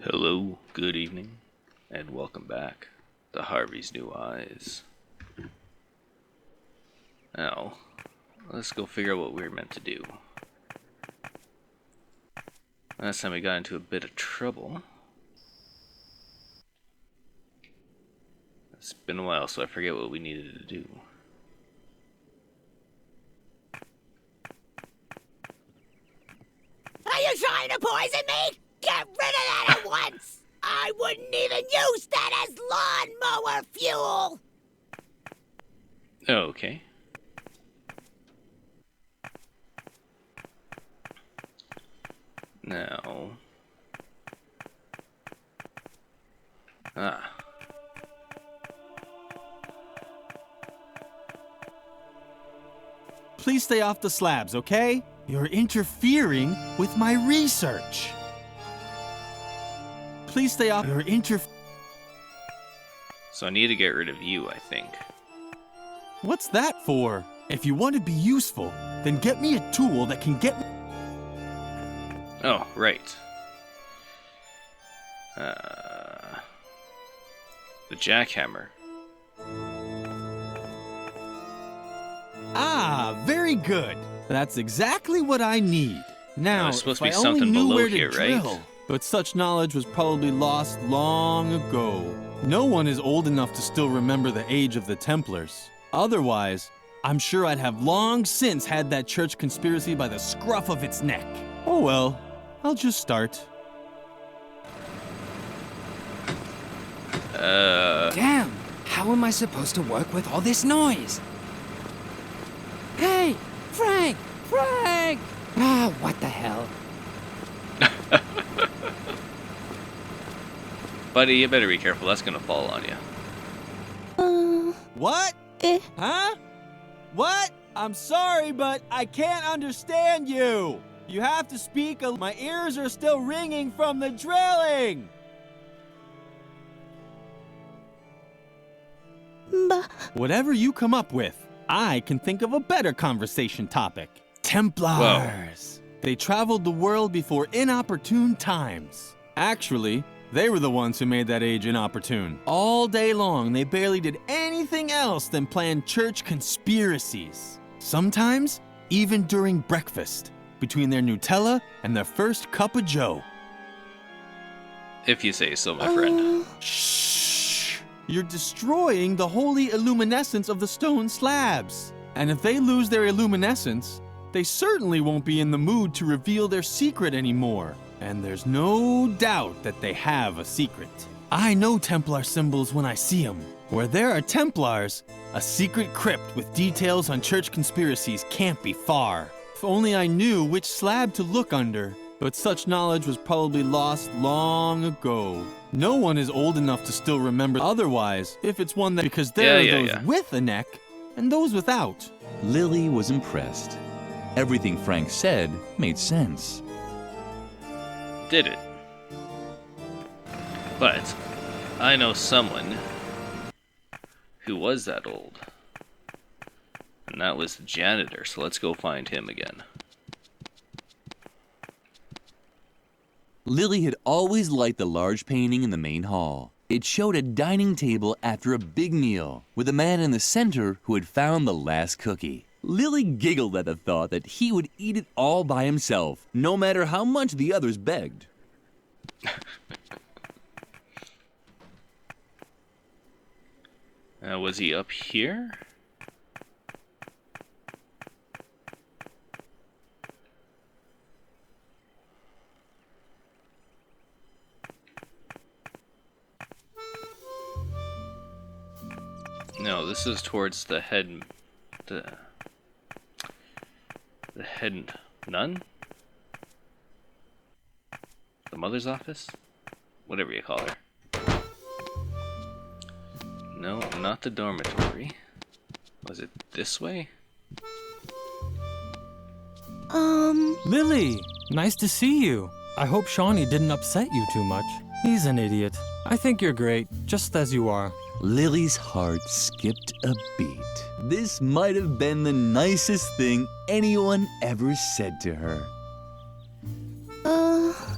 Hello, good evening, and welcome back to Harvey's New Eyes. Now, let's go figure out what we were meant to do. Last time we got into a bit of trouble. It's been a while, so I forget what we needed to do. Are you trying to poison me? Get rid of that at once! I wouldn't even use that as lawnmower fuel! Okay. Now... Please stay off the slabs, okay? You're interfering with my research. Please stay off. So I need to get rid of you, I think. What's that for? If you want to be useful, then get me a tool that can get... Oh, right. The jackhammer. Ah, very good. That's exactly what I need. Now, there's supposed if to be I only something knew below where to here, drill. right? But such knowledge was probably lost long ago. No one is old enough to still remember the age of the Templars. Otherwise, I'm sure I'd have long since had that church conspiracy by the scruff of its neck. Oh well, I'll just start. Damn! How am I supposed to work with all this noise? Hey! Frank! Frank! Ah, what the hell? Buddy, you better be careful, that's gonna fall on you. What? Huh? What? I'm sorry, but I can't understand you. You have to speak. My ears are still ringing from the drilling. Whatever you come up with, I can think of a better conversation topic. Templars. Whoa. They traveled the world before inopportune times. Actually, they were the ones who made that age inopportune. All day long, they barely did anything else than plan church conspiracies. Sometimes, even during breakfast, between their Nutella and their first cup of joe. If you say so, my friend. Shh! You're destroying the holy illuminescence of the stone slabs. And if they lose their illuminescence, they certainly won't be in the mood to reveal their secret anymore. And there's no doubt that they have a secret. I know Templar symbols when I see them. Where there are Templars, a secret crypt with details on church conspiracies can't be far. If only I knew which slab to look under. But such knowledge was probably lost long ago. No one is old enough to still remember otherwise, if it's one that... Because there are those with a neck and those without. Lily was impressed. Everything Frank said made sense. Did it. But I know someone who was that old. And that was the janitor, so let's go find him again. Lily had always liked the large painting in the main hall. It showed a dining table after a big meal, with a man in the center who had found the last cookie. Lily giggled at the thought that he would eat it all by himself, no matter how much the others begged. Was he up here? No, this is towards the head... The head nun? The mother's office? Whatever you call her. No, not the dormitory. Was it this way? Lily, nice to see you. I hope Shawnee didn't upset you too much. He's an idiot. I think you're great, just as you are. Lily's heart skipped a beat. This might have been the nicest thing anyone ever said to her.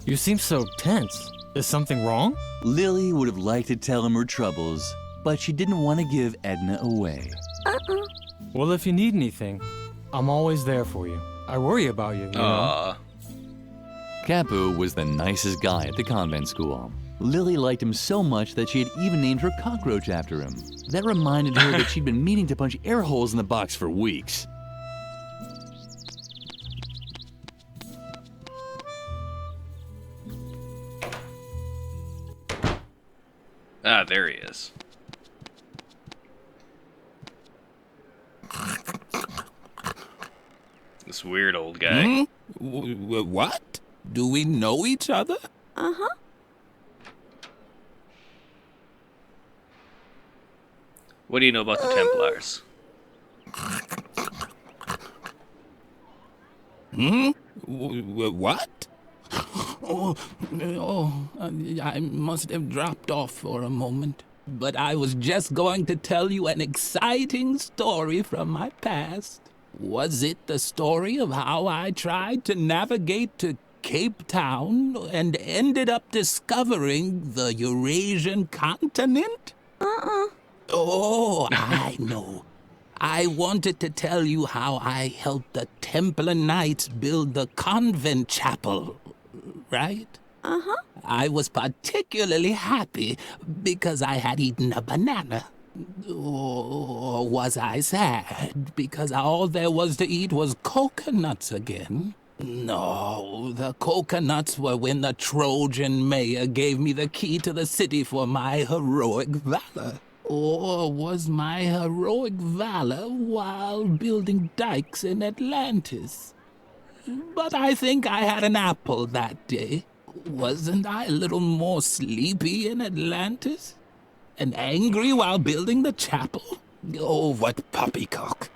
You seem so tense. Is something wrong? Lily would have liked to tell him her troubles, but she didn't want to give Edna away. Well, if you need anything, I'm always there for you. I worry about you, you know? Aw. Capu was the nicest guy at the convent school. Lily liked him so much that she had even named her cockroach after him. That reminded her that she'd been meaning to punch air holes in the box for weeks. Ah, there he is. This weird old guy. What? Do we know each other? What do you know about the Templars? What? I must have dropped off for a moment. But I was just going to tell you an exciting story from my past. Was it the story of how I tried to navigate to Cape Town and ended up discovering the Eurasian continent? Oh, I know. I wanted to tell you how I helped the Templar Knights build the convent chapel, right? I was particularly happy because I had eaten a banana. Or was I sad because all there was to eat was coconuts again? No, the coconuts were when the Trojan mayor gave me the key to the city for my heroic valor. Or was my heroic valor while building dikes in Atlantis? But I think I had an apple that day. Wasn't I a little more sleepy in Atlantis? And angry while building the chapel? Oh, what poppycock.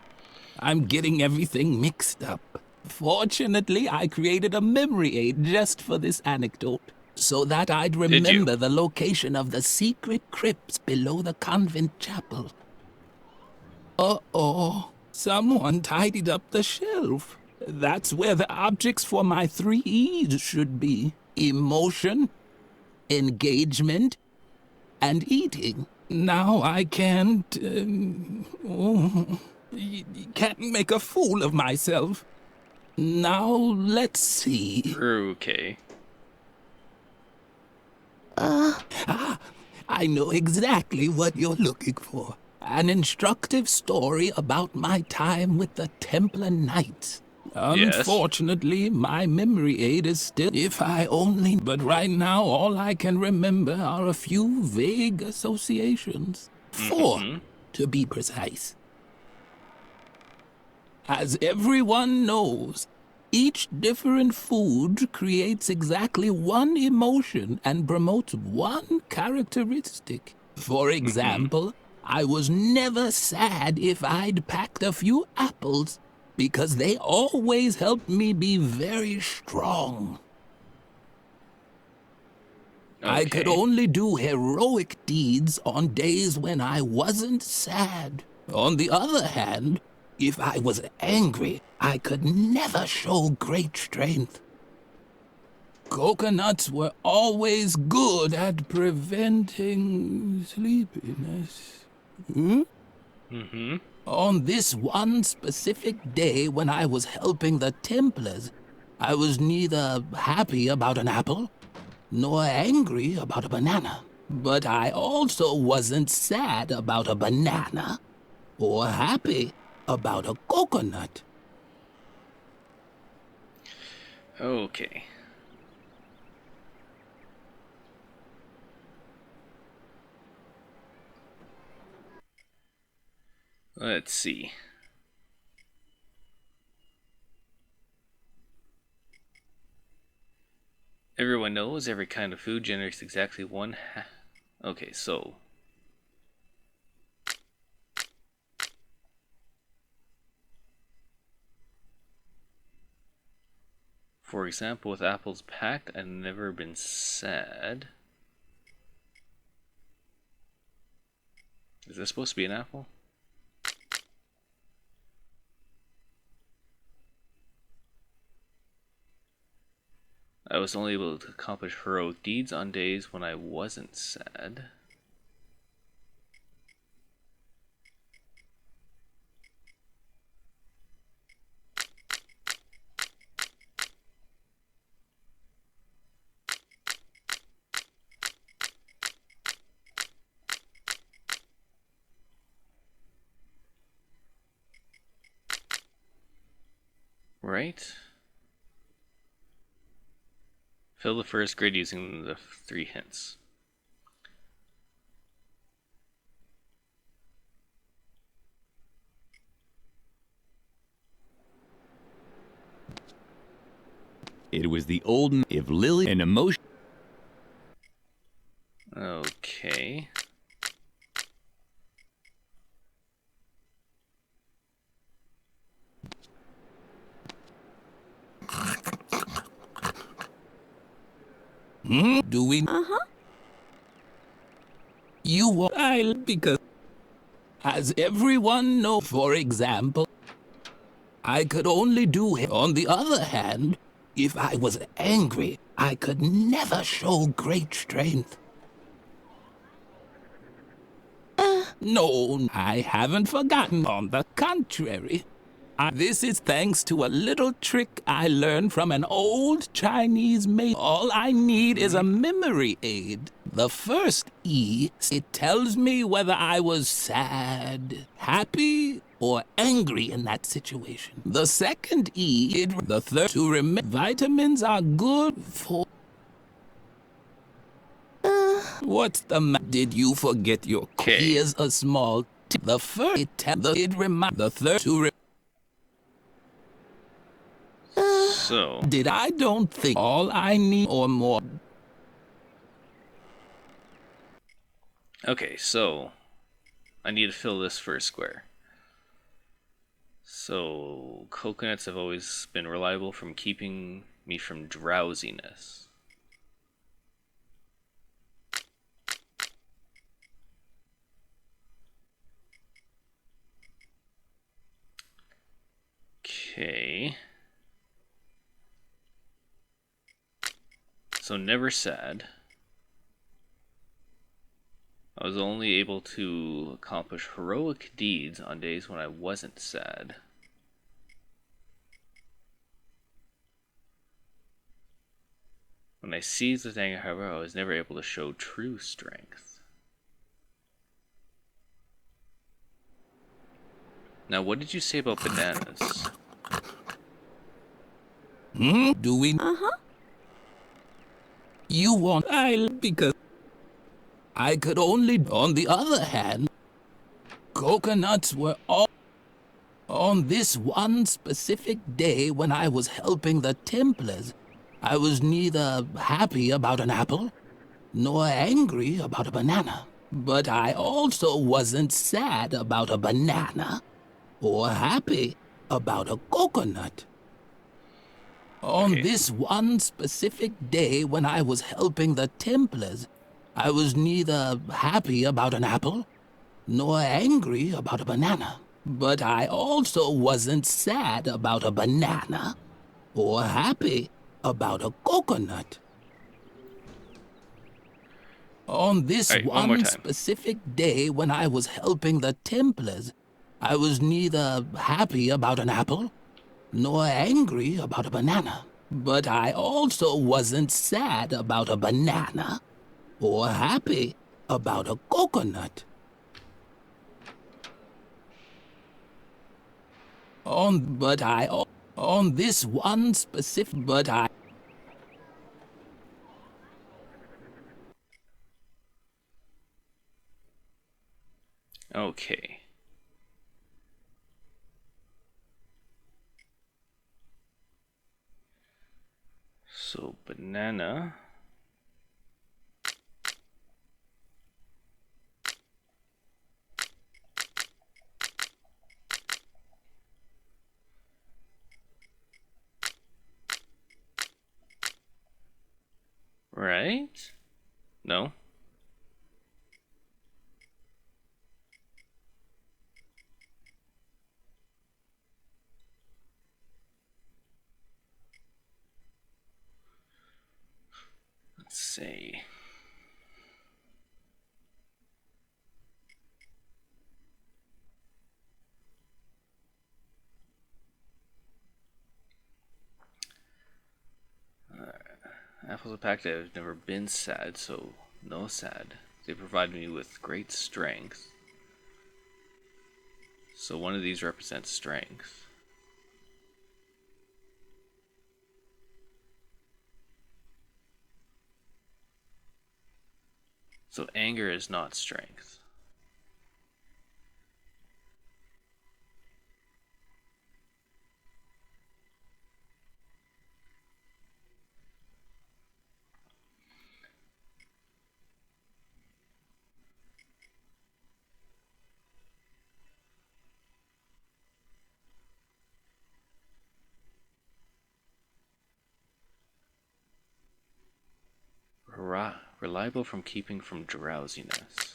I'm getting everything mixed up. Fortunately, I created a memory aid just for this anecdote, so that I'd remember the location of the secret crypts below the convent chapel. Uh-oh, someone tidied up the shelf. That's where the objects for my 3 E's should be. Emotion, engagement, and eating. Now I can't make a fool of myself. Now let's see. Okay. I know exactly what you're looking for. An instructive story about my time with the Templar Knights. Yes. Unfortunately, my memory aid is still if I only... But right now, all I can remember are a few vague associations. 4, to be precise. As everyone knows, each different food creates exactly one emotion and promotes one characteristic. For example, I was never sad if I'd packed a few apples, because they always helped me be very strong. I could only do heroic deeds on days when I wasn't sad. On the other hand, if I was angry, I could never show great strength. Coconuts were always good at preventing sleepiness. On this one specific day when I was helping the Templars, I was neither happy about an apple nor angry about a banana. But I also wasn't sad about a banana or happy about a coconut. Okay. Let's see. Everyone knows every kind of food generates exactly one Okay, so... For example, with apples packed, I've never been sad. Is this supposed to be an apple? I was only able to accomplish heroic deeds on days when I wasn't sad. Right? Fill the first grid using the 3 hints. It was the old if Lily an emotion. Okay. Do we? You won't. I'll because, as everyone know, for example, I could only do it. On the other hand, if I was angry, I could never show great strength. No, I haven't forgotten. On the contrary, this is thanks to a little trick I learned from an old Chinese maid. All I need is a memory aid. The first E, it tells me whether I was sad, happy, or angry in that situation. The second E, the third, to remember, vitamins are good for... What's the did you forget your... Here's a small tip. The first, it remind the third to... So, Did I don't think all I need or more. okay, so I need to fill this first square. So, coconuts have always been reliable from keeping me from drowsiness. Okay. So never sad. I was only able to accomplish heroic deeds on days when I wasn't sad. When I seized the thing, however, I was never able to show true strength. Now, what did you say about bananas? Do we? You want... I'll because... I could only... On the other hand, coconuts were all... On this one specific day when I was helping the Templars, I was neither happy about an apple, nor angry about a banana. But I also wasn't sad about a banana, or happy about a coconut. On this one specific day when I was helping the Templars, I was neither happy about an apple, nor angry about a banana. But I also wasn't sad about a banana, or happy about a coconut. On this one specific day when I was helping the Templars, I was neither happy about an apple, nor angry about a banana. But I also wasn't sad about a banana, or happy about a coconut. On this one specific, Okay. So, banana. Right? No? Let's see. Apples are packed. I've never been sad, so no sad. They provide me with great strength. So one of these represents strength. So anger is not strength. Reliable from keeping from drowsiness.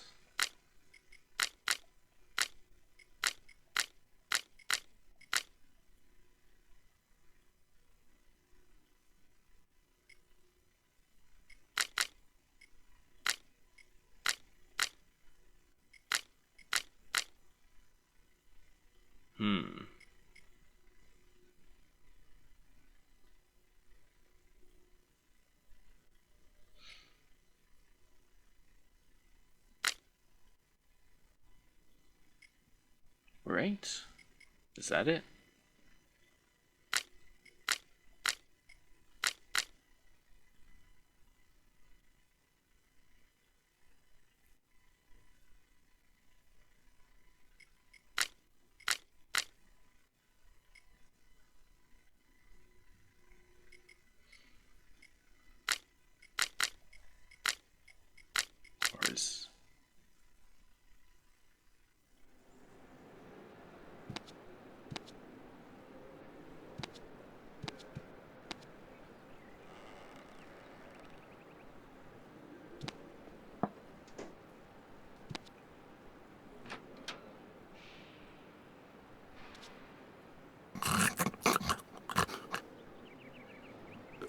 Right? Is that it? Or is...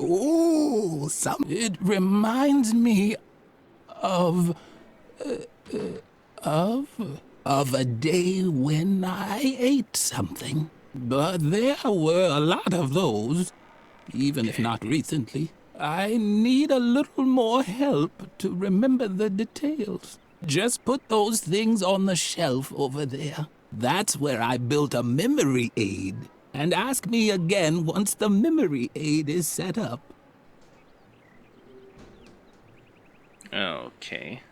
Ooh, it reminds me of a day when I ate something. But there were a lot of those, even if not recently. I need a little more help to remember the details. Just put those things on the shelf over there. That's where I built a memory aid. And ask me again once the memory aid is set up. Okay.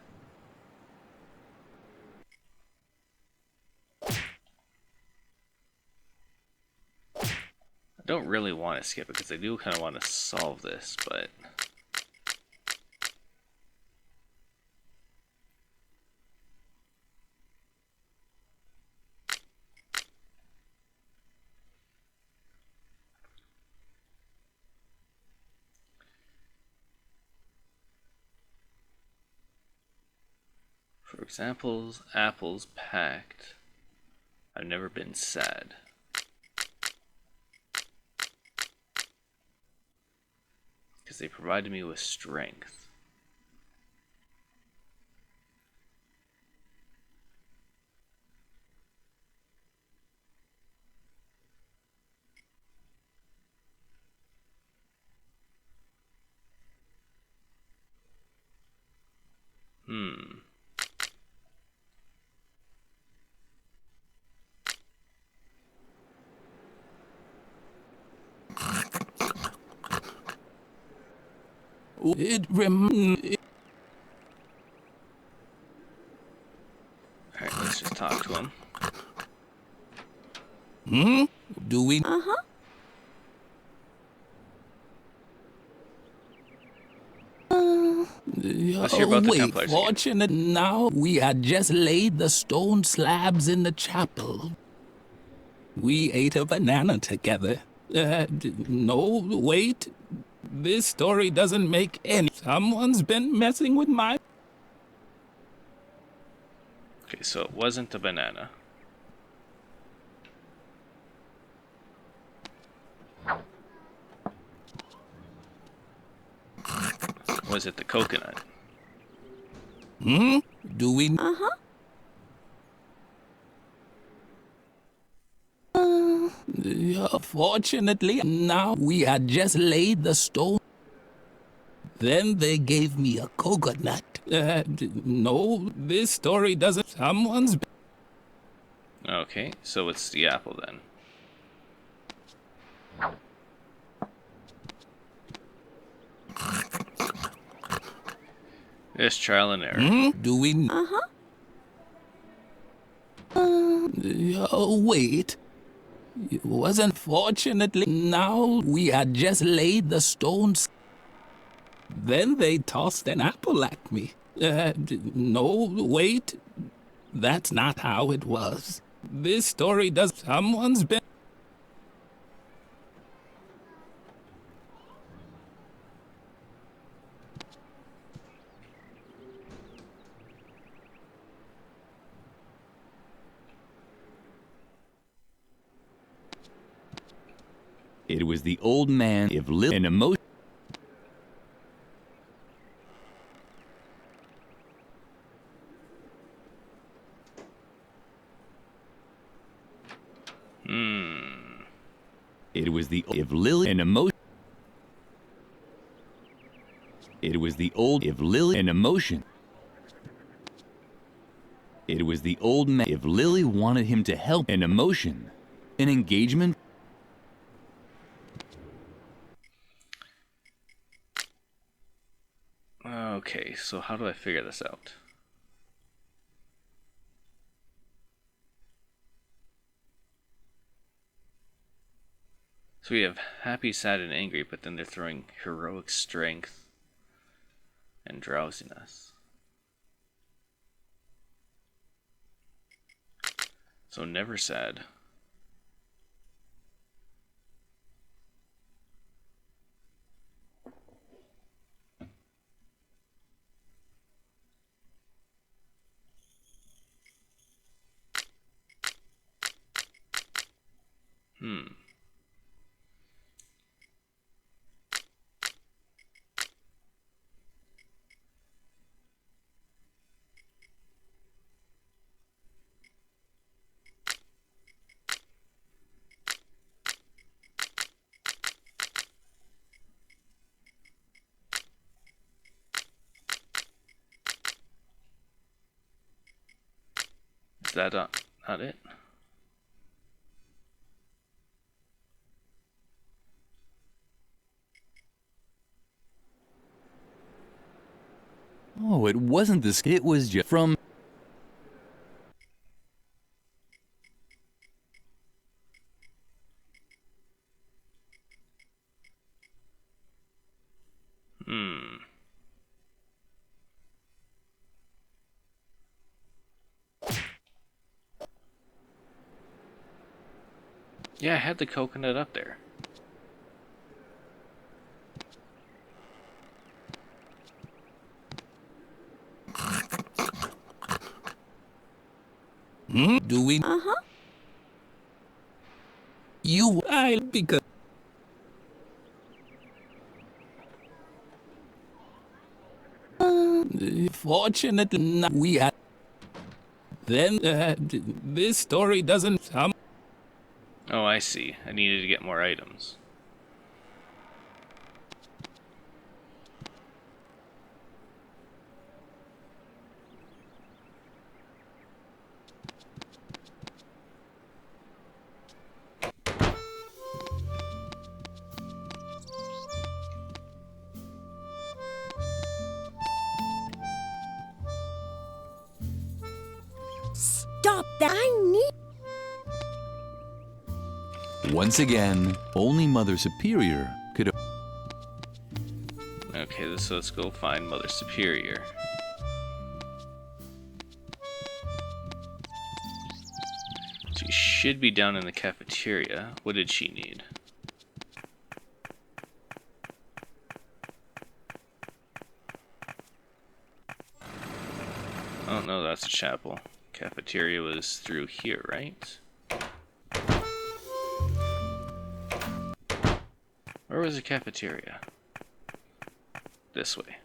I don't really want to skip it because I do kind of want to solve this, but... For example, apples packed. I've never been sad. Because they provided me with strength. Alright, let's just talk to him. Do we? Let's hear about the Templars again. Fortunate now, we had just laid the stone slabs in the chapel. We ate a banana together. No, wait. This story doesn't make any... Someone's been messing with my... Okay, so it wasn't a banana. Was it the coconut? Hmm? Do we? Fortunately, now we had just laid the stone. Then they gave me a coconut. No, this story doesn't. Someone's. Okay, so it's the apple then. It's trial and error. Hmm? Do we? Wait. It wasn't fortunately. Now we had just laid the stones. Then they tossed an apple at me. No, wait. That's not how it was. This story does. Someone's been. It was the old man if Lily an emotion. It was the if Lily an emotion. It was the old if Lily an emotion. It was the old man if Lily wanted him to help an emotion. An engagement. Okay, so how do I figure this out? So we have happy, sad, and angry, but then they're throwing heroic strength and drowsiness. So never sad. Is that not it? Oh, it wasn't this. It was just from. Yeah, I had the coconut up there. Hmm? Do we? You. I because. Fortunately, we had. Then this story doesn't. Oh, I see. I needed to get more items. Stop that! I need. Once again, only Mother Superior could. Okay, so let's go find Mother Superior. She should be down in the cafeteria. What did she need? Oh no, that's a chapel. Cafeteria was through here, right? Where was the cafeteria? This way.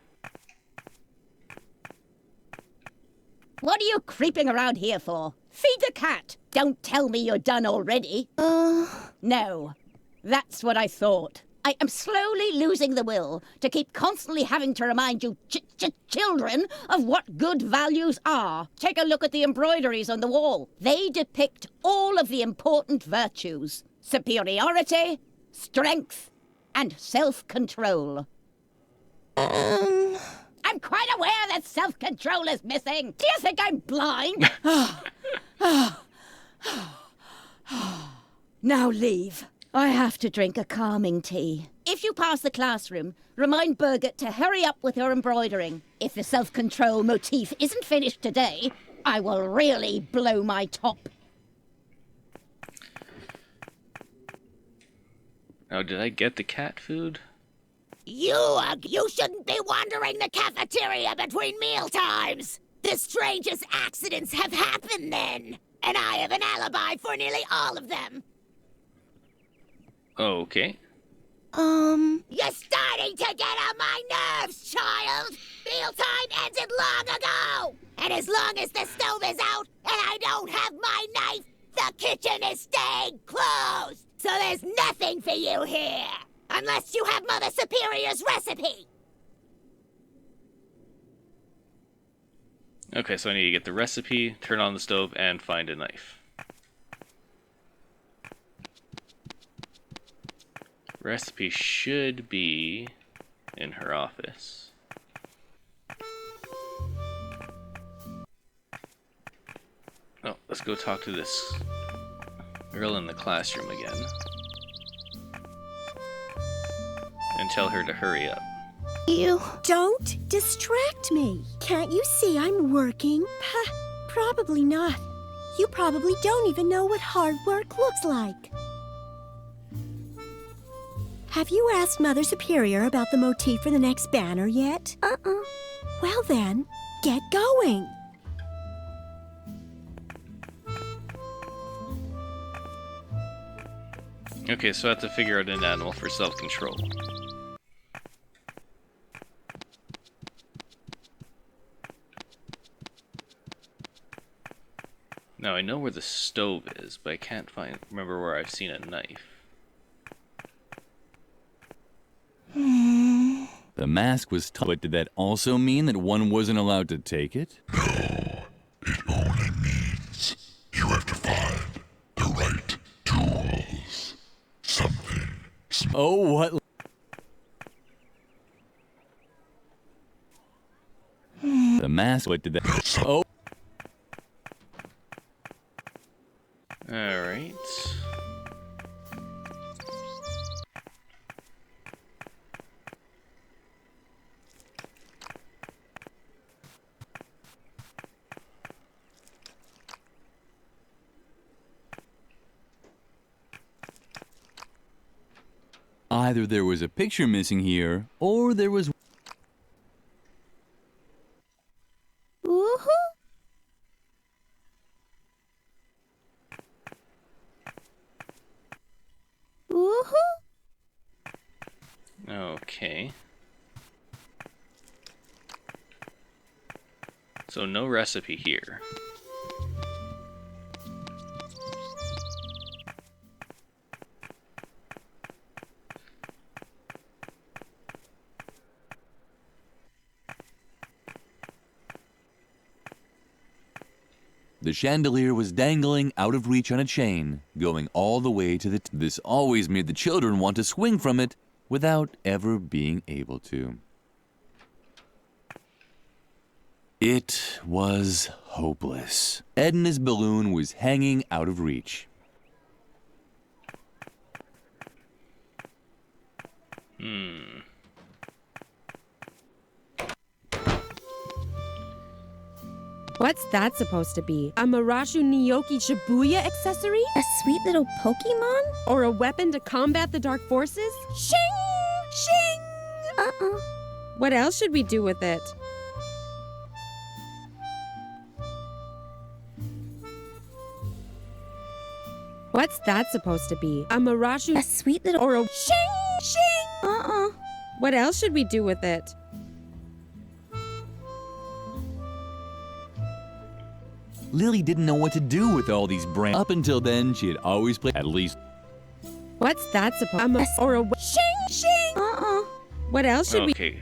What are you creeping around here for? Feed the cat. Don't tell me you're done already. No. That's what I thought. I am slowly losing the will to keep constantly having to remind you children of what good values are. Take a look at the embroideries on the wall. They depict all of the important virtues. Superiority, strength, and self-control. I'm quite aware that self-control is missing. Do you think I'm blind? Now leave. I have to drink a calming tea. If you pass the classroom, remind Birgit to hurry up with her embroidering. If the self-control motif isn't finished today, I will really blow my top. Oh, did I get the cat food? You shouldn't be wandering the cafeteria between meal times. The strangest accidents have happened then, and I have an alibi for nearly all of them. Okay. You're starting to get on my nerves, child. Mealtime ended long ago. And as long as the stove is out and I don't have my knife, the kitchen is staying closed. So there's nothing for you here. Unless you have Mother Superior's recipe. Okay, so I need to get the recipe, turn on the stove, and find a knife. Recipe should be in her office. Oh, let's go talk to this girl in the classroom again. And tell her to hurry up. You don't distract me. Can't you see I'm working? Probably not. You probably don't even know what hard work looks like. Have you asked Mother Superior about the motif for the next banner yet? Well then, get going. Okay, so I have to figure out an animal for self-control. Now I know where the stove is, but I can't remember where I've seen a knife. The mask was tough, but did that also mean that one wasn't allowed to take it? No, it only means you have to find the right tools. Something. Oh, what? The mask, what did that? Oh. Alright. Either there was a picture missing here, or there was... Woohoo! Woohoo! Okay. So no recipe here. The chandelier was dangling out of reach on a chain, going all the way to the... This always made the children want to swing from it without ever being able to. It was hopeless. Edna's balloon was hanging out of reach. What's that supposed to be? A Marashu Nyoki Shibuya accessory? A sweet little Pokemon? Or a weapon to combat the dark forces? Shing! Shing! What else should we do with it? What's that supposed to be? A Marashu... A sweet little... Or a... Shing! Shing! What else should we do with it? Lily didn't know what to do with all these brands. Up until then, she had always played at least. What's that supposed to or a Shing, shing! What else should we? Okay.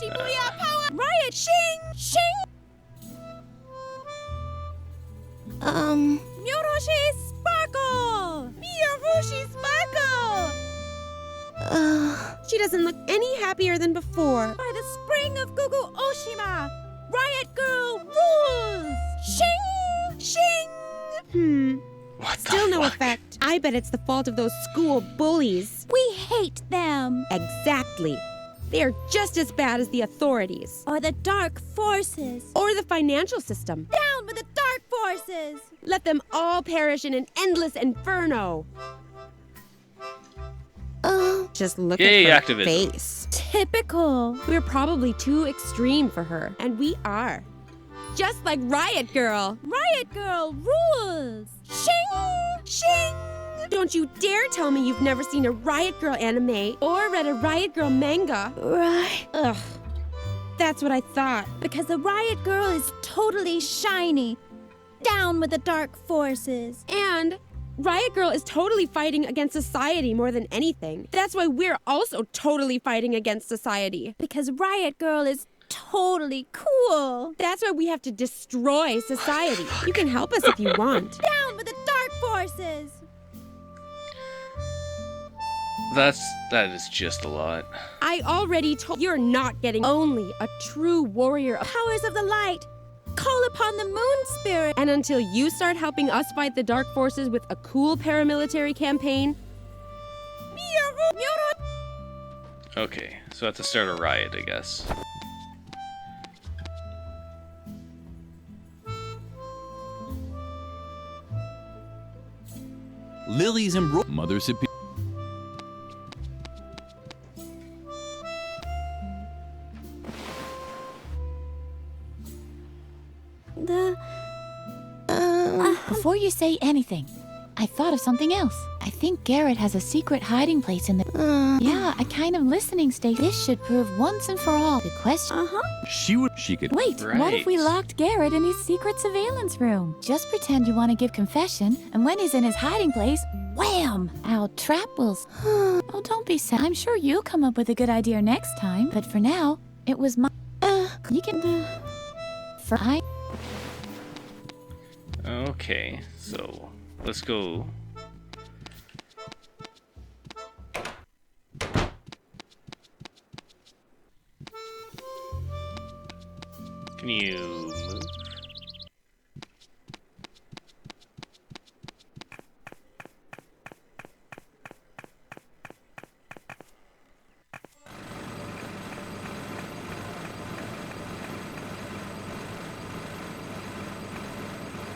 Shibuya power! Riot, shing, shing! Myoroshi sparkle! Myoroshi sparkle! She doesn't look any happier than before. By the spring of Gugu Oshima, Riot Girl rules! Shing, shing! What Still the no fuck? effect. I bet it's the fault of those school bullies. We hate them! Exactly. They are just as bad as the authorities. Or the dark forces. Or the financial system. Down with the dark forces! Let them all perish in an endless inferno. Just look Yay, at her activism. face. Typical. We're probably too extreme for her, and we are. Just like Riot Girl. Riot Girl rules! Shing, shing! Don't you dare tell me you've never seen a Riot Girl anime or read a Riot Girl manga. Right. Ugh. That's what I thought. Because the Riot Girl is totally shiny. Down with the dark forces. And Riot Girl is totally fighting against society more than anything. That's why we're also totally fighting against society. Because Riot Girl is totally cool. That's why we have to destroy society. You can help us if you want. Down with the dark forces. That is just a lot. I already told you're not getting only a true warrior. Powers of the light. Call upon the moon spirit. And until you start helping us fight the dark forces with a cool paramilitary campaign. Okay, so I have to start a riot, I guess. Lily's Mother Superior. Before you say anything, I thought of something else. I think Garrett has a secret hiding place in the... Yeah, a kind of listening station. This should prove once and for all the question. She could. Wait, what if we Right. locked Garrett in his secret surveillance room? Just pretend you want to give confession, and when he's in his hiding place, wham! Our trap will... Oh, don't be sad. I'm sure you'll come up with a good idea next time. But for now, it was my... You can... For I... Okay, so let's go. Can you move?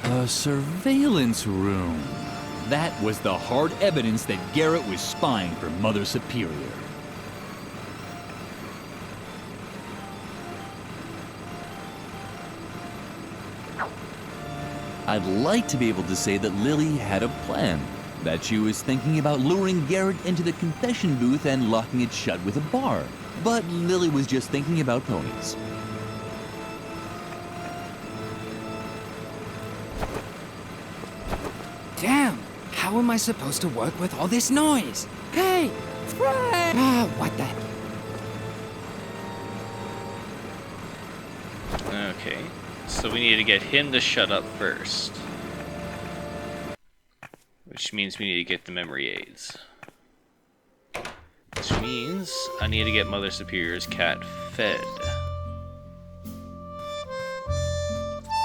A surveillance room. That was the hard evidence that Garrett was spying for Mother Superior. I'd like to be able to say that Lily had a plan, that she was thinking about luring Garrett into the confession booth and locking it shut with a bar. But Lily was just thinking about ponies. Damn! How am I supposed to work with all this noise? Hey! Fred! Ah, what the... Okay, so we need to get him to shut up first. Which means we need to get the memory aids. Which means I need to get Mother Superior's cat fed.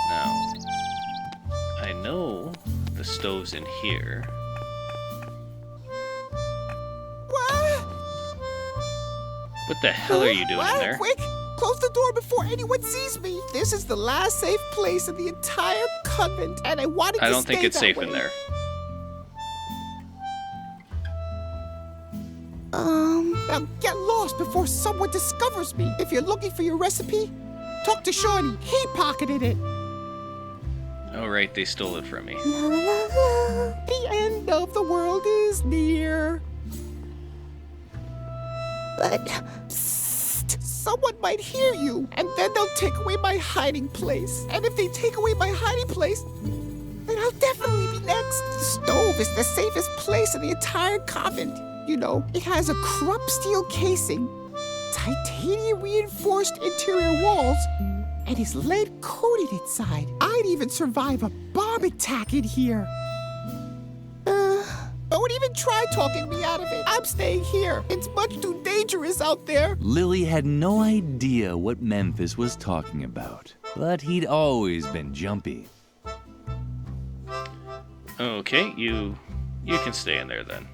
Now, I know the stove's in here. What the hell are you doing in there? Quick! Close the door before anyone sees me. This is the last safe place in the entire convent, and I want it to I don't think stay it's that safe way. in there. Now get lost before someone discovers me. If you're looking for your recipe, talk to Shawnee. He pocketed it. Oh right, they stole it from me. The end of the world is near. But someone might hear you, and then they'll take away my hiding place. And if they take away my hiding place, then I'll definitely be next. The stove is the safest place in the entire convent. You know, it has a crump steel casing, titanium reinforced interior walls, and is lead coated inside. I'd even survive a bomb attack in here. Don't even try talking me out of it. I'm staying here. It's much too dangerous out there. Lily had no idea what Memphis was talking about, but he'd always been jumpy. Okay, you can stay in there then.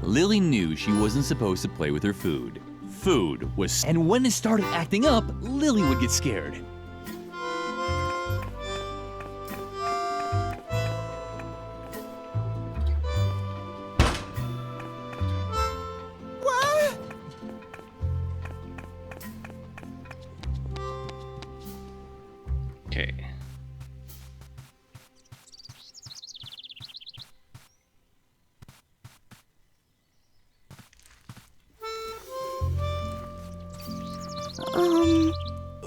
Lily knew she wasn't supposed to play with her food. Food was... And when it started acting up, Lily would get scared. What? Okay.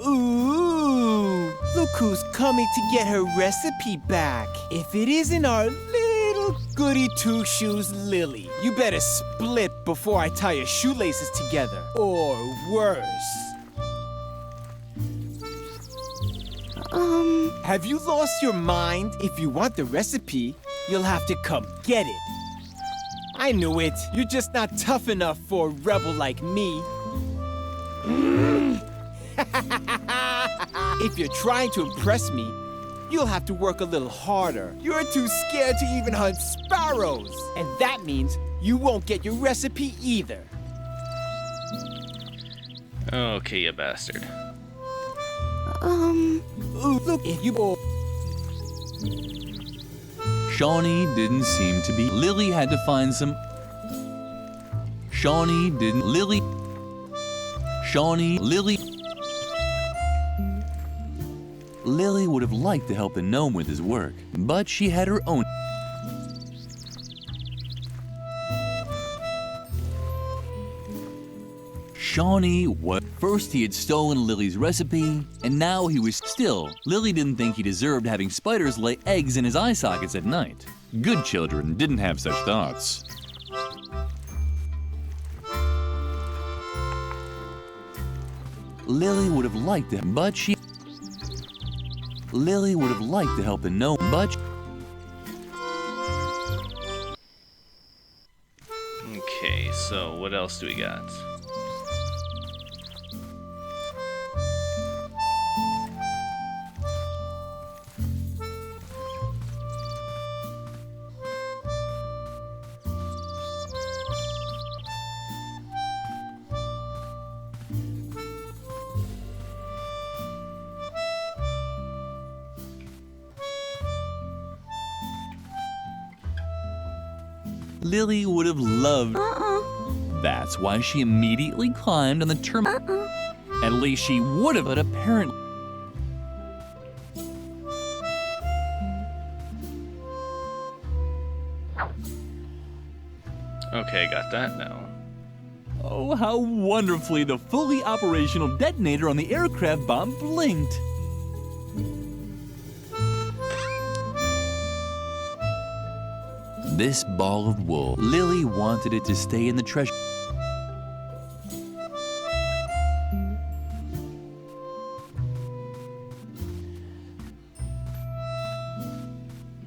Ooh, look who's coming to get her recipe back. If it isn't our little goody two-shoes Lily, you better split before I tie your shoelaces together. Or worse. Have you lost your mind? If you want the recipe, you'll have to come get it. I knew it. You're just not tough enough for a rebel like me. If you're trying to impress me, you'll have to work a little harder. You're too scared to even hunt sparrows. And that means you won't get your recipe either. Okay, you bastard. Ooh, look, if you... Shawnee didn't seem to be... Lily had to find some... Shawnee didn't... Lily... Shawnee... Lily... Lily would have liked to help the gnome with his work, but she had her own... Shawnee, what? First he had stolen Lily's recipe, and now he was still. Lily didn't think he deserved having spiders lay eggs in his eye sockets at night. Good children didn't have such thoughts. Lily would have liked to, but she... Lily would have liked to help the gnome, but... Okay, so what else do we got? Lily would have loved... That's why she immediately climbed on the terminal. At least she would have, but apparently... Okay, got that now. Oh, how wonderfully the fully operational detonator on the aircraft bomb blinked. This ball of wool, Lily wanted it to stay in the treasure.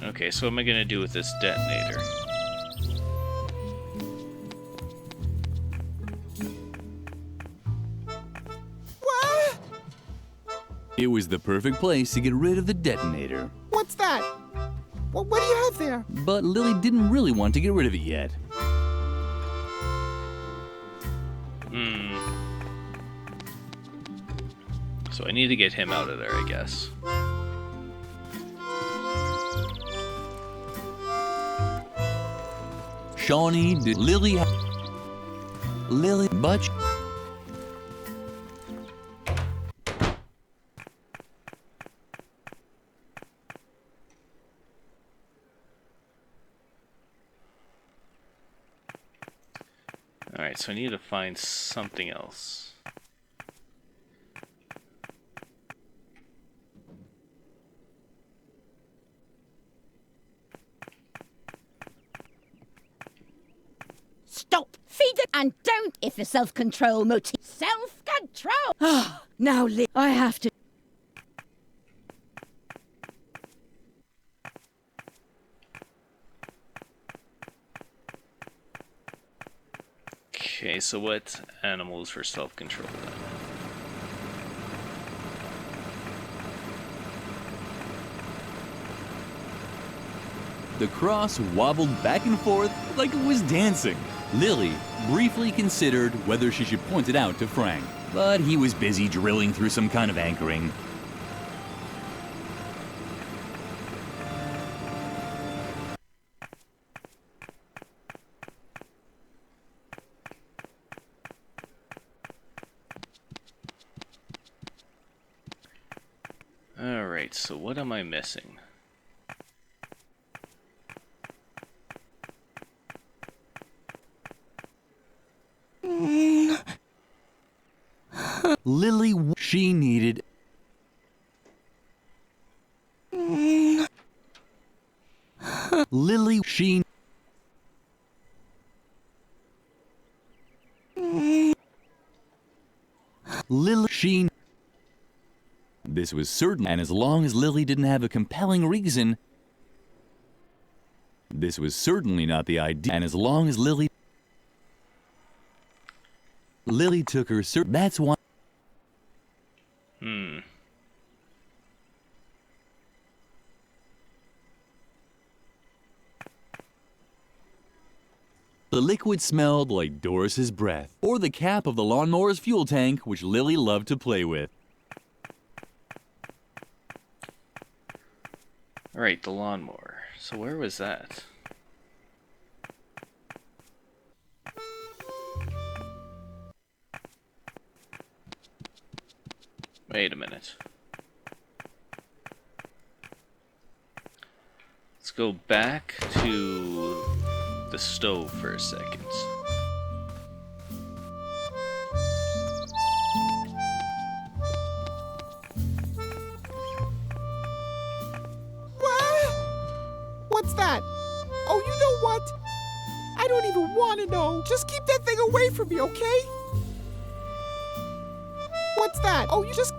Okay, so what am I gonna do with this detonator? What? It was the perfect place to get rid of the detonator. What's that? What do you have there? But Lily didn't really want to get rid of it yet. So I need to get him out of there, I guess. Shawnee did... Lily... But... Alright, so I need to find something else. Stop! Feed it and don't if the self-control motif. Self-control! Ah, now I have to. Okay, so what animals for self-control then? The cross wobbled back and forth like it was dancing. Lily briefly considered whether she should point it out to Frank, but he was busy drilling through some kind of anchoring. Alright, so what am I missing? Lily, she needed... Lily, she... Lily, she... This was certain, and as long as Lily didn't have a compelling reason, this was certainly not the idea. And as long as Lily took her, that's why. The liquid smelled like Doris's breath, or the cap of the lawnmower's fuel tank, which Lily loved to play with. Alright, the lawnmower. So where was that? Wait a minute. Let's go back to the stove for a second. What's that? Oh, you know what? I don't even want to know. Just keep that thing away from me, okay? What's that? Oh, you just...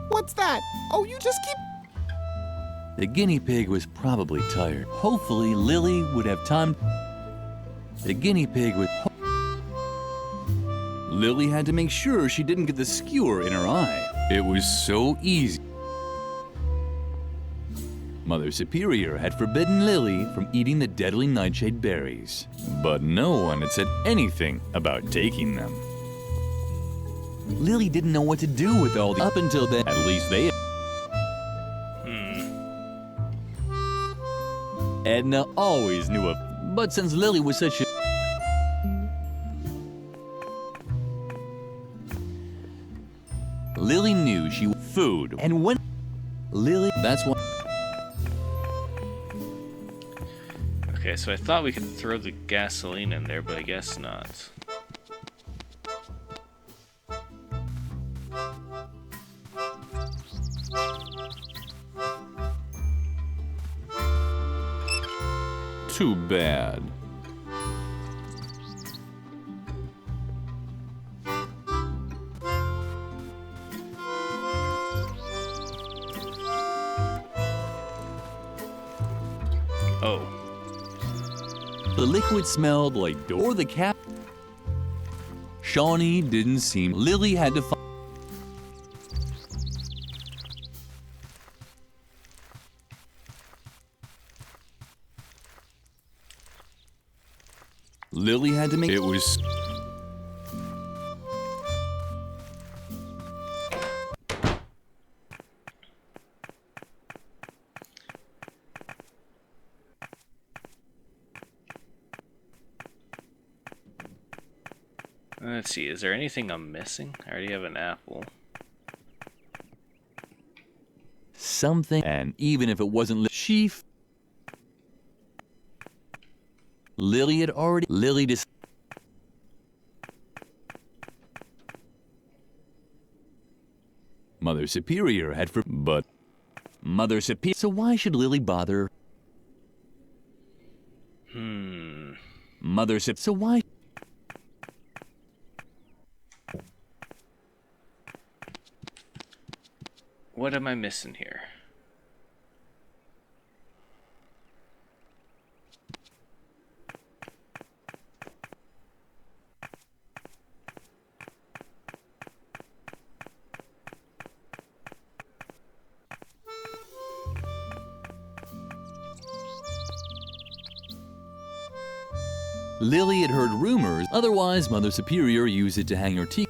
What's that? Oh, you just keep... The guinea pig was probably tired. Hopefully, Lily would have time. The guinea pig would... Lily had to make sure she didn't get the skewer in her eye. It was so easy. Mother Superior had forbidden Lily from eating the deadly nightshade berries, but no one had said anything about taking them. Lily didn't know what to do with all the... Up until then, at least they... Edna always knew of... But since Lily was such a... Lily knew she... Food. And when... Lily... That's what... Okay, so I thought we could throw the gasoline in there, but I guess not. Too bad. Oh. The liquid smelled like door the cap. Shawnee didn't seem... Lily had to find... Lily had to make... It was... Let's see, is there anything I'm missing? I already have an apple. Something, and even if it wasn't... Lily had already... Lily dis... Mother Superior had for... But... Mother Superior... So why should Lily bother... Mother Superior... So why... What am I missing here? Lily had heard rumors, otherwise Mother Superior used it to hang her tea.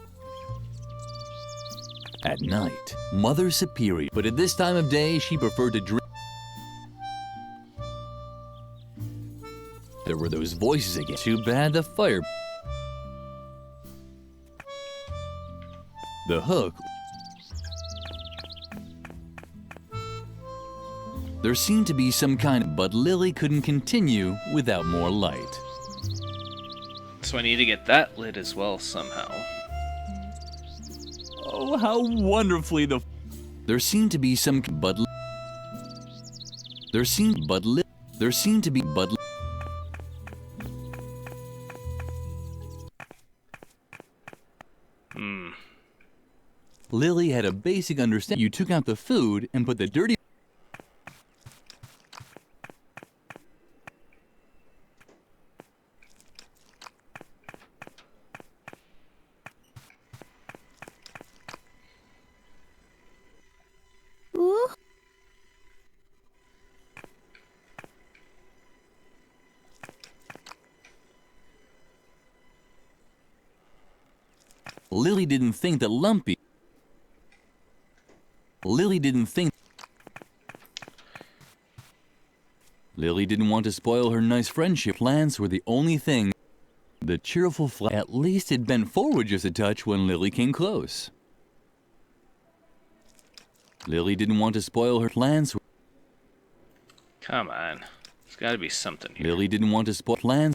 At night, Mother Superior, but at this time of day she preferred to drink. There were those voices again. Too bad the fire. The hook. There seemed to be some kind of, but Lily couldn't continue without more light. So I need to get that lit as well somehow. Oh, how wonderfully the... There seemed to be some... But... There seemed... But... There seemed to be... But... Lily had a basic understanding. You took out the food and put the dirty... Lily didn't think that Lumpy... Lily didn't think... Lily didn't want to spoil her nice friendship. Plants were the only thing. The cheerful fly at least had bent forward just a touch when Lily came close. Lily didn't want to spoil her plans. Come on. There's gotta be something here. Lily didn't want to spoil plans.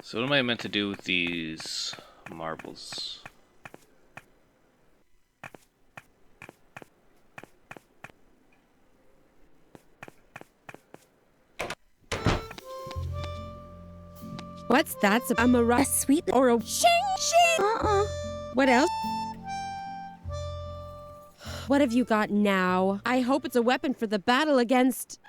So what am I meant to do with these marbles? What's that? A maracas? A sweet or a shing shing? What else? What have you got now? I hope it's a weapon for the battle against...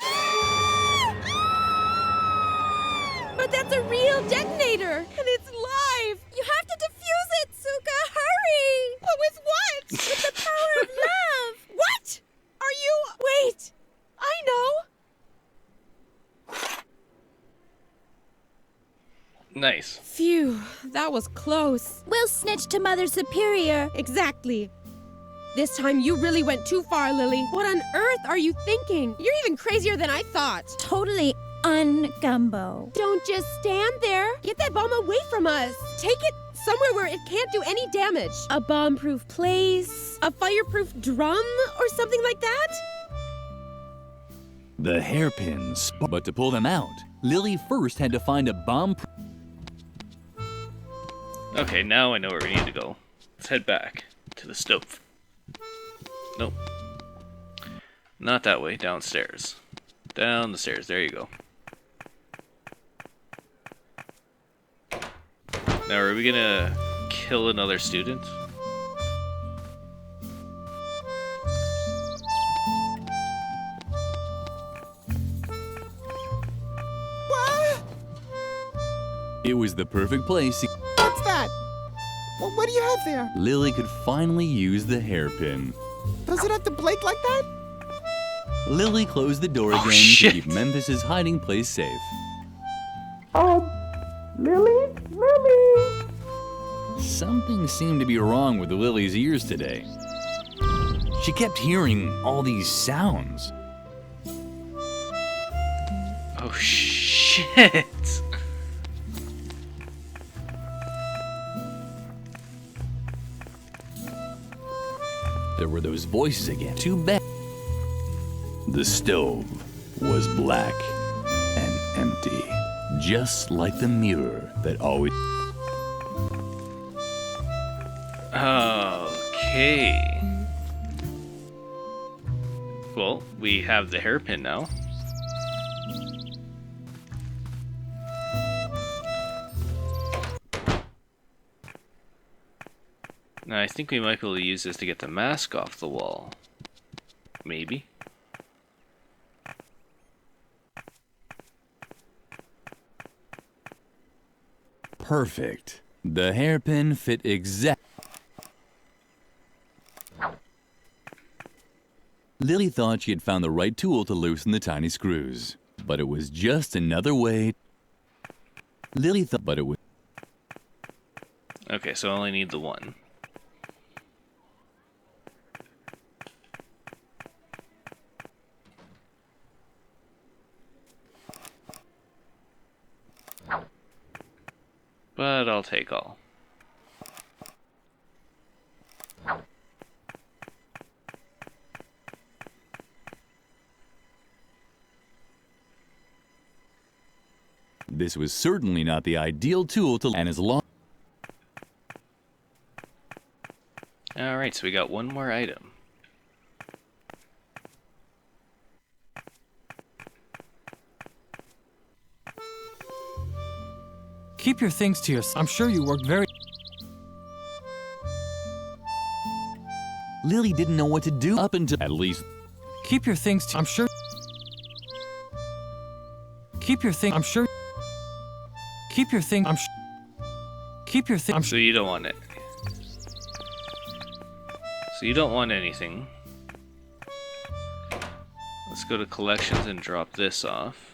But that's a real detonator, and it's live! You have to defuse it, Suka! Hurry! But with what? With the power of love! What? Are you... Wait! I know! Nice. Phew, that was close. We'll snitch to Mother Superior. Exactly. This time you really went too far, Lily. What on earth are you thinking? You're even crazier than I thought. Totally un-gumbo. Don't just stand there. Get that bomb away from us. Take it somewhere where it can't do any damage. A bomb-proof place, a fireproof drum, or something like that? The hairpins. But to pull them out, Lily first had to find a bomb... Okay, now I know where we need to go. Let's head back to the stove. Nope. Not that way, downstairs. Down the stairs, there you go. Now, are we gonna kill another student? What? It was the perfect place. What's that? What do you have there? Lily could finally use the hairpin. Does it have to blink like that? Lily closed the door again shit. to keep Memphis's hiding place safe. Lily? Lily! Something seemed to be wrong with Lily's ears today. She kept hearing all these sounds. Oh shit! there were those voices again. Too bad. The stove was black and empty, just like the mirror that always... Okay. Well, we have the hairpin now. Now, I think we might be able to use this to get the mask off the wall. Maybe. Perfect. The hairpin fit exactly. Lily thought she had found the right tool to loosen the tiny screws, but it was just another way. Lily thought, but it was... Okay, so I only need the one. But I'll take all. This was certainly not the ideal tool to... and as long... Alright, so we got one more item. Keep your things to yourself. I'm sure you worked very... Lily didn't know what to do up until... at least... Keep your things to... I'm sure... Keep your thing... I'm sure... Keep your thing... I'm Keep your thing... So you don't want it. So you don't want anything. Let's go to collections and drop this off.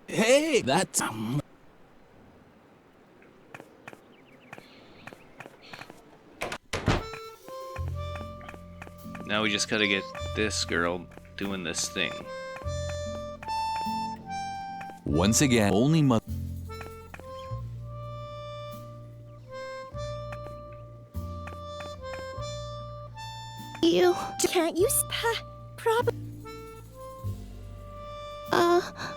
Hey, that's... Now we just gotta get this girl doing this thing. Once again, only mother... You can't use probably.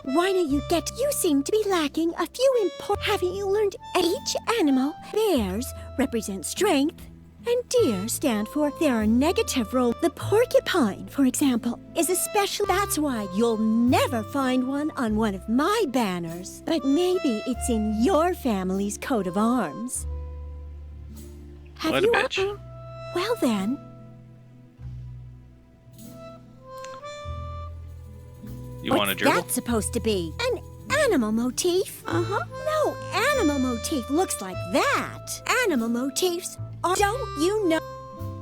Why don't you get? You seem to be lacking a few important. Haven't you learned each animal? Bears represent strength, and deer stand for their negative role. The porcupine, for example, is a special. That's why you'll never find one on one of my banners. But maybe it's in your family's coat of arms. Have What a you? bitch. Well then. You want a gerbil? What's that supposed to be? An animal motif? Uh-huh. No animal motif looks like that. Animal motifs are... Don't you know?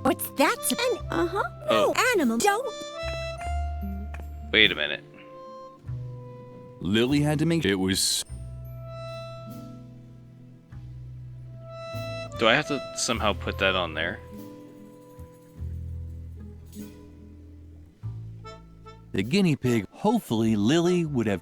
What's that? Uh-huh. Oh. No animal... Don't... Wait a minute. Lily had to make... It was... Do I have to somehow put that on there? The guinea pig, hopefully Lily would have...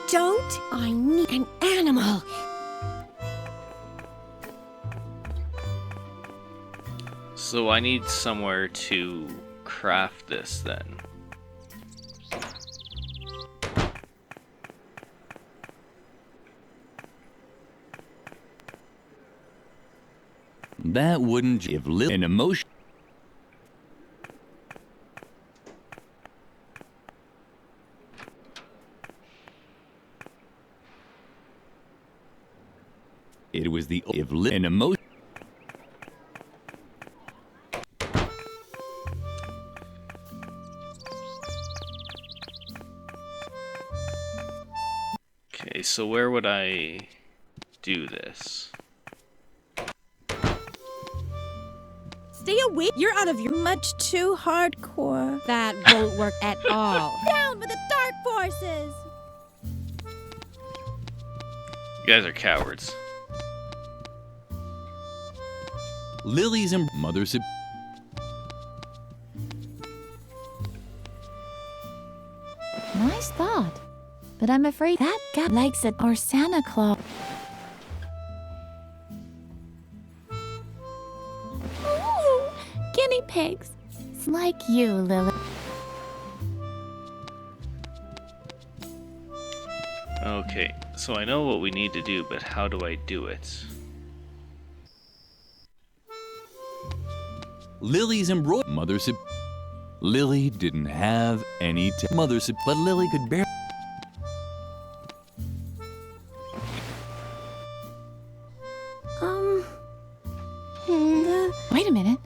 Don't I need an animal? So I need somewhere to craft this then. That wouldn't give Lily an emotion. It was the if an emotion. Okay, so where would I do this? stay awake. You're out of your much too hardcore. That won't work at all. Down with the dark forces! You guys are cowards. Lily's and Mother Sup. Nice thought. But I'm afraid that guy likes it or Santa Claus. Ooh, guinea pigs. It's like you, Lily. Okay, so I know what we need to do, but how do I do it? Lily's embroidered. Mother Sup. Lily didn't have any Mother Sup, but Lily could bear. Wait a minute.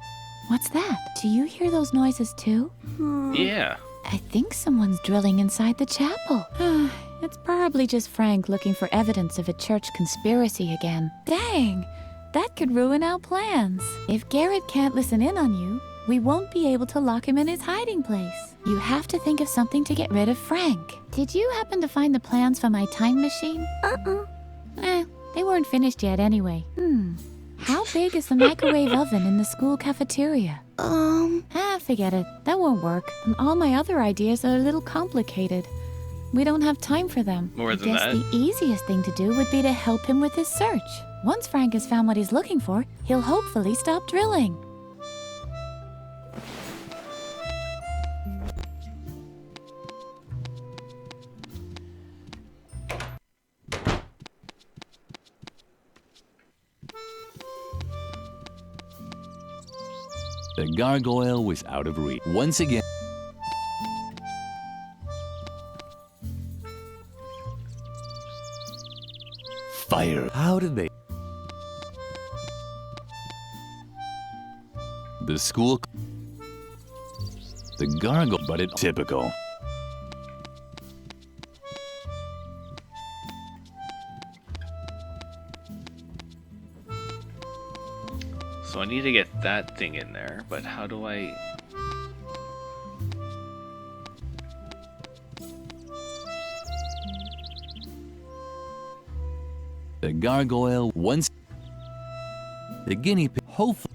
What's that? Do you hear those noises too? Yeah. I think someone's drilling inside the chapel. It's probably just Frank looking for evidence of a church conspiracy again. Dang! That could ruin our plans. If Garrett can't listen in on you, we won't be able to lock him in his hiding place. You have to think of something to get rid of Frank. Did you happen to find the plans for my time machine? They weren't finished yet anyway. How big is the microwave oven in the school cafeteria? Forget it. That won't work. And all my other ideas are a little complicated. We don't have time for them. More than I guess that. the easiest thing to do would be to help him with his search. Once Frank has found what he's looking for, he'll hopefully stop drilling. The gargoyle was out of reach. Once again. Fire. How did they? The school. The gargoyle, but it's typical. So I need to get that thing in there, but how do I... The gargoyle once. The guinea pig. Hopefully.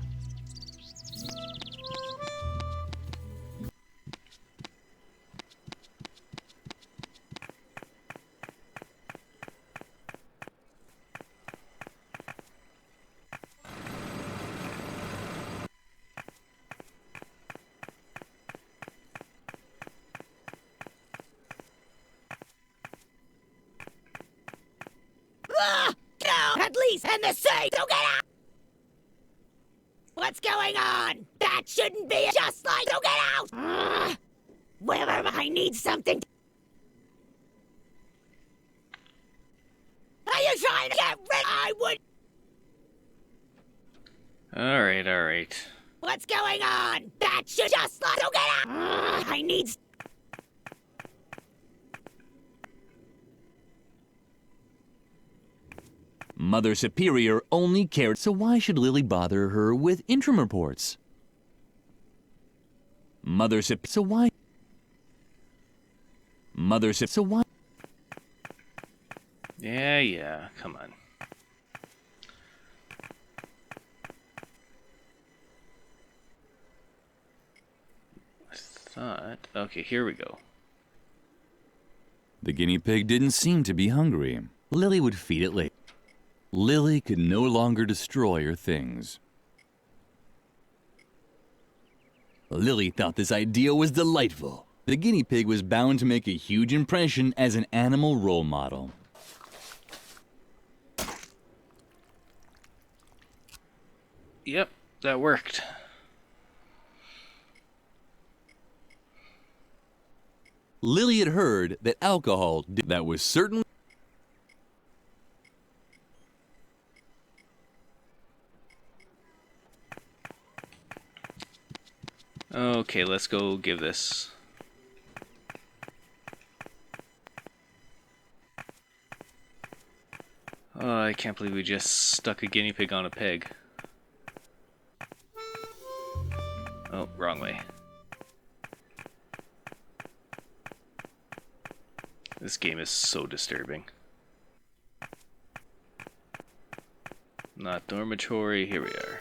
At least in the sea, so get out! What's going on? That shouldn't be just like, so get out! Wherever I need something. Are you trying to get rid? I would. Alright, alright. What's going on? That should just like, so get out! I need. Mother Superior only cared, so why should Lily bother her with interim reports? Mother Sup, so why? Mother Sup, so why? Yeah, come on. I thought... Okay, here we go. The guinea pig didn't seem to be hungry. Lily would feed it later. Lily could no longer destroy her things. Lily thought this idea was delightful. The guinea pig was bound to make a huge impression as an animal role model. Yep, that worked. Lily had heard that alcohol that was certainly. Okay, let's go give this... Oh, I can't believe we just stuck a guinea pig on a pig. Oh, wrong way. This game is so disturbing. Not dormitory, here we are.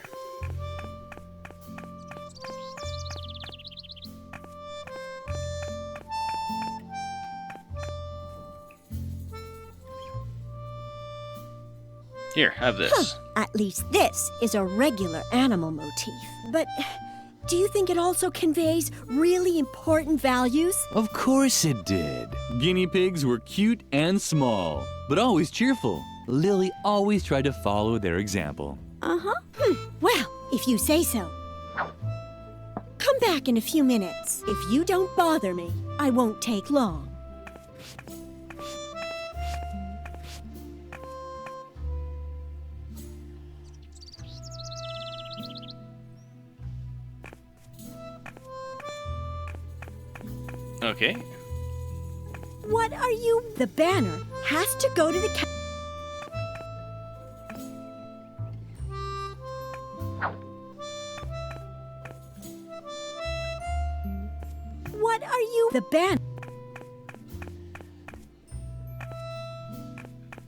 Here, have this. At least this is a regular animal motif. But do you think it also conveys really important values? Of course it did. Guinea pigs were cute and small, but always cheerful. Lily always tried to follow their example. Well, if you say so. Come back in a few minutes. If you don't bother me, I won't take long. Okay. What are you? The banner has to go to the What are you? The banner.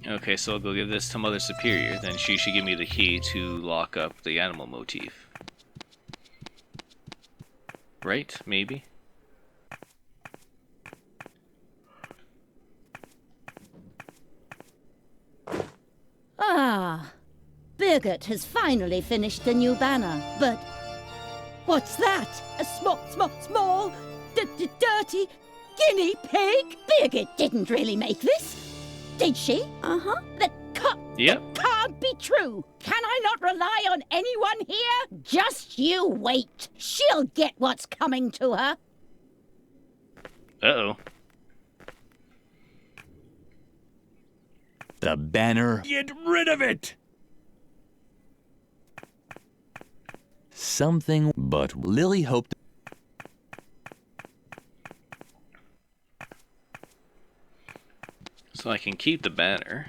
Okay, so I'll go give this to Mother Superior, then she should give me the key to lock up the animal motif. Right? Maybe? Ah, Birgit has finally finished the new banner, but what's that? A small, dirty guinea pig? Birgit didn't really make this, did she? That can't be true. Can I not rely on anyone here? Just you wait. She'll get what's coming to her. Uh-oh. The banner. Get rid of it! Something, but Lily hoped. So I can keep the banner.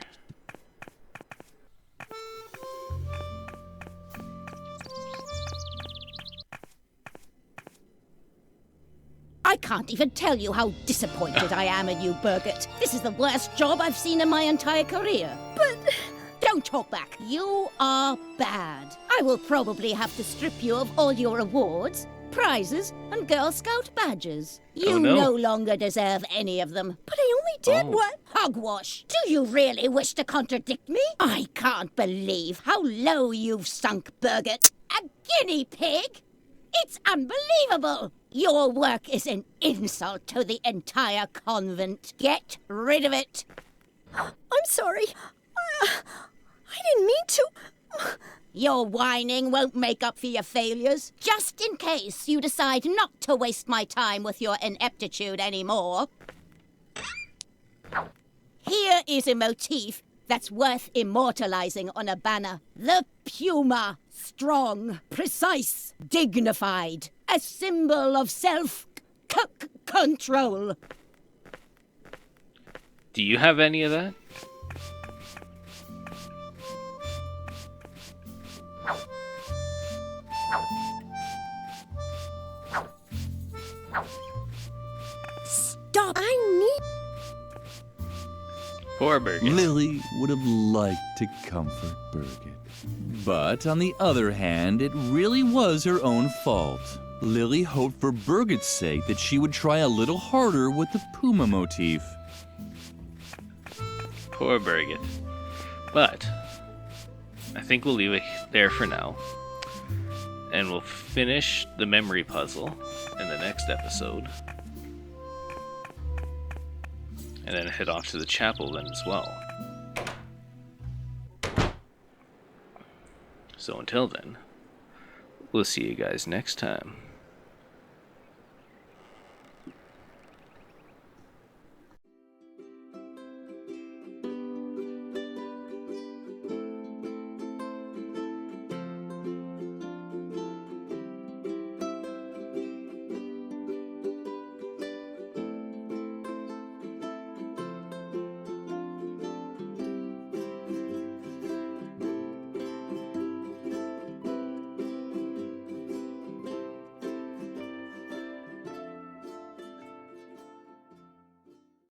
I can't even tell you how disappointed I am in you, Birgit. This is the worst job I've seen in my entire career. But don't talk back. You are bad. I will probably have to strip you of all your awards, prizes, and Girl Scout badges. You no longer deserve any of them. But I only did what? Hogwash. Do you really wish to contradict me? I can't believe how low you've sunk, Birgit. A guinea pig? It's unbelievable! Your work is an insult to the entire convent. Get rid of it. I'm sorry. I didn't mean to. Your whining won't make up for your failures. Just in case you decide not to waste my time with your ineptitude anymore. Here is a motif that's worth immortalizing on a banner. The puma. Strong, precise, dignified. A symbol of self-control. Do you have any of that? Stop! I need... Poor Birgit. Lily would have liked to comfort Birgit. But on the other hand, it really was her own fault. Lily hoped for Birgit's sake that she would try a little harder with the puma motif. Poor Birgit. But I think we'll leave it there for now. And we'll finish the memory puzzle in the next episode. And then head off to the chapel then as well. So until then, we'll see you guys next time.